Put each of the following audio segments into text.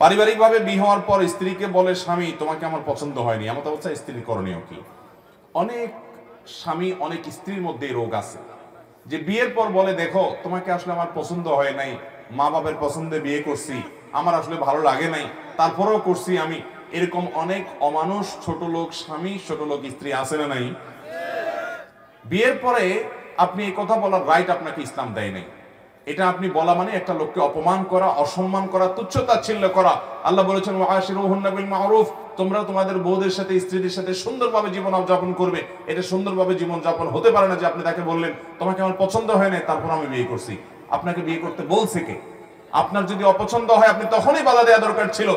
পারিবারিকভাবে বিয়ে হওয়ার পর স্ত্রীকে বলে স্বামী তোমাকে আমার পছন্দ হয়নি, এমন অবস্থায় স্ত্রীর করণীয় কি? অনেক স্বামী অনেক স্ত্রীর মধ্যে এই রোগ আছে যে বিয়ের পর বলে দেখো তোমাকে আসলে আমার পছন্দ হয় নাই, মা বাবার পছন্দে বিয়ে করছি, আমার আসলে ভালো লাগে নাই, তারপরেও করছি আমি। এরকম অনেক অমানুষ ছোট লোক স্বামী ছোট লোক স্ত্রী আছে না নাই? বিয়ের পরে আপনি এই কথা বলার রাইট আপনাকে ইসলাম দেয় নাই। এটা আপনি বলা মানে একটা লোককে অপমান করা, অসম্মান করা, তুচ্ছতাচ্ছিল্য করা। আল্লাহ বলেছেন ওয়াশিরুহুন্না বিল মারুফ, তোমরা তোমাদের বউদের সাথে স্ত্রীদের সাথে সুন্দরভাবে জীবন যাপন করবে। এটা সুন্দরভাবে জীবন যাপন হতে পারে না যে আপনি তাকে বললেন তোমাকে আমার পছন্দ হয় না তারপর আমি বিয়ে করছি। আপনাকে বিয়ে করতে বলছে কে? আপনার যদি অপছন্দ হয় আপনি তখনই বাধা দেওয়া দরকার ছিল।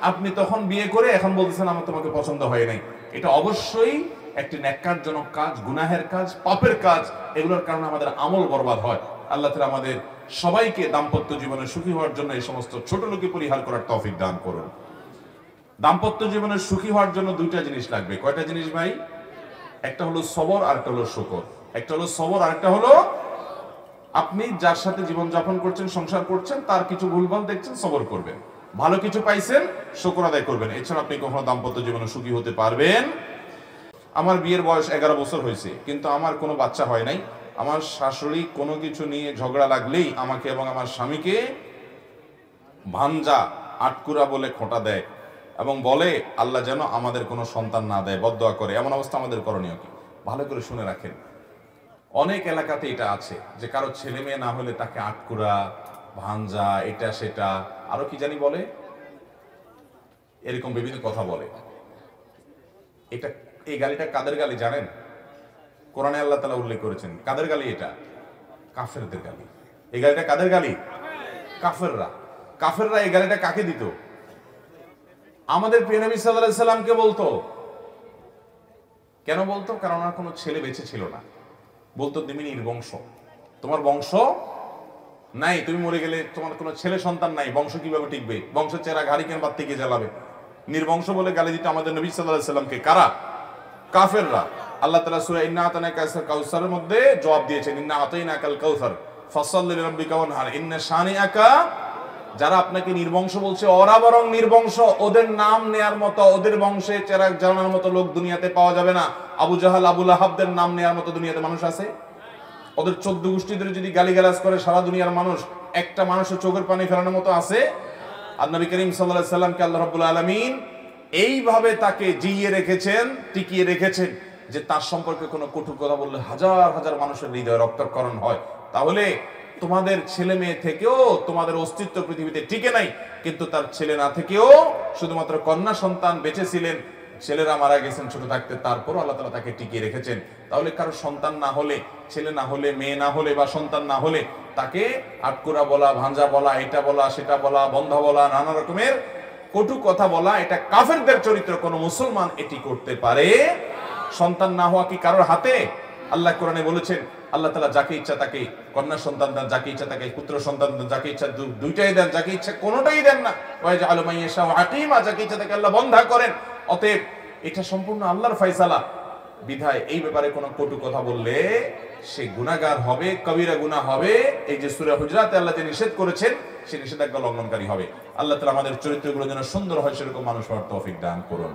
আপনি তখন বিয়ে করে এখন বলতেছেন আমার তোমাকে পছন্দ হয় নাই। এটা অবশ্যই একটি ন্যাক্কারজনক কাজ, গুনাহের কাজ, পাপের কাজ। এগুলোর কারণে আমাদের আমল বরবাদ হয়। আল্লাহ তাআলা আমাদের সবাইকে দাম্পত্য জীবনে সুখী হওয়ার জন্য এই সমস্ত ছোট লোকে পরিহার করার তৌফিক দান করুন। দাম্পত্য জীবনে সুখী হওয়ার জন্য দুইটা জিনিস লাগবে। কয়টা জিনিস ভাই? একটা হলো সবর আর একটা হলো শুকর। একটা হলো সবর আর একটা হলো আপনি যার সাথে জীবন যাপন করছেন, সংসার করছেন, তার কিছু ভুলভাল দেখছেন, সবর করবেন। ভালো কিছু পাইছেন, শুকর আদায় করবেন। এছাড়া আপনি কখনো দাম্পত্য জীবনে সুখী হতে পারবেন? আমার বিয়ের বয়স 11 বছর হয়েছে, কিন্তু আমার কোনো বাচ্চা হয় নাই। আমার শাশুড়ি কোনো কিছু নিয়ে ঝগড়া লাগলেই আমাকে এবং আমার স্বামীকে ভাঞ্জা আটকুরা বলে খোঁটা দেয় এবং বলে আল্লাহ যেন আমাদের কোনো সন্তান না দেয়, বদদোয়া করে। এমন অবস্থা আমাদের করণীয় কি? ভালো করে শুনে রাখেন। অনেক এলাকাতে এটা আছে যে কারো ছেলে মেয়ে না হলে তাকে আটকুরা, ভাঞ্জা, এটা সেটা আরো কি জানি বলে, এরকম বিভিন্ন কথা বলে। এটা এই গালিটা কাদের গালি জানেন? কোরআনে আল্লাহ তাআলা উল্লেখ করেছেন কাদের গালি এটা? কাফেরদের গালি। এই গালিটা কাদের গালি? কাফেররা। কাফেররা এই গালিটা কাকে দিত? আমাদের প্রিয় নবী সাল্লাল্লাহু আলাইহি সাল্লামকে বলতো। কেন বলতো? কারণ ওনার কোনো ছেলে বেঁচে ছিল না। বলতো তুমি নির্বংশ, তোমার বংশ নাই, তুমি মরে গেলে তোমার কোনো ছেলে সন্তান নাই, বংশ কিভাবে টিকবে? বংশের চেহারা ঘাড়ি কেন বাদ থেকে জ্বালাবে? নির্বংশ বলে গালি দিত আমাদের নবী সাল্লাল্লাহু আলাইহি সাল্লামকে। কারা? কাফেররা। আল্লাহ তাআলা সূরা ইন্না আতানাকা কাউসারের মধ্যে জবাব দিয়েছেন, ইন্না আতাইনাকাল কাউসার ফাসাল্লি লিরাব্বিকা ওয়ানহার ইন্না শানিআকা। যারা আপনাকে নির্বংশ বলছে, ওরা বরং নির্বংশ। ওদের নাম নেয়ার মতো, ওদের বংশে চেরাগ জ্বালানোর মতো লোক দুনিয়াতে পাওয়া যাবে না। আবু জাহাল, আবু লাহাবদের নাম নেয়ার মতো দুনিয়াতে মানুষ আছে? ওদের 14 গোষ্ঠী ধরে যদি গালিগালাজ করে সারা দুনিয়ার মানুষ, একটা মানুষের চোখের পানি ফেলানোর মতো আছে? আর নবী করিম সাল্লাল্লাহু আলাইহি সাল্লামকে আল্লাহ রাব্বুল আলামিন এইভাবে তাকে জিইয়ে রেখেছেন, টিকিয়ে রেখেছেন যে তার সম্পর্কে কোনো কটু কথা বললে হাজার হাজার মানুষের হৃদয়ে রক্তক্ষরণ হয়। তাহলে তোমাদের ছেলে মেয়ে থেকেও তোমাদের অস্তিত্ব পৃথিবীতে টিকে নাই, কিন্তু তার ছেলে না থেকেও শুধুমাত্র কন্যা সন্তান বেঁচে ছিলেন। ছেলেরা মারা গেছেন ছোট থাকতে, তারপরও আল্লাহ তাআলা তাকে টিকিয়ে রেখেছেন। তাহলে কারো সন্তান না হলে, ছেলে না হলে, মেয়ে না হলে বা সন্তান না হলে তাকে আটকুরা বলা, ভাঞ্জা বলা, এটা বলা, সেটা বলা, বন্ধা বলা, নানা রকমের কটু কথা বলা, এটা কাফেরদের চরিত্র। কোন মুসলমান এটি করতে পারে? সন্তান না হওয়া কি কারোর হাতে? আল্লাহ কোরআনে বলেছেন আল্লাহ তাআলা যাকে ইচ্ছা তাকে কন্যা সন্তান দেন, যাকে ইচ্ছা তাকে পুত্র সন্তান দেন, যাকে ইচ্ছা দুইটাই দেন, যাকে ইচ্ছা কোনোটাই দেন না। ওয়াজআলু মান ইয়াশাউ আকিমা, যাকে ইচ্ছা তাকে আল্লাহ বন্ধা করেন। অতএব এটা সম্পূর্ণ আল্লাহর ফয়সালা। বিধায় এই ব্যাপারে কোনো কটু কথা বললে সে গুনাহগার হবে, কবিরা গুনাহ হবে। এই যে সূরা হুজরাতে আল্লাহ যে নিষেধ করেছেন সে নিষেধাজ্ঞা লঙ্ঘনকারী হবে। আল্লাহ তাআলা আমাদের চরিত্রগুলো যেন সুন্দর হয় সেরকম মানুষ হওয়ার তৌফিক দান করুন।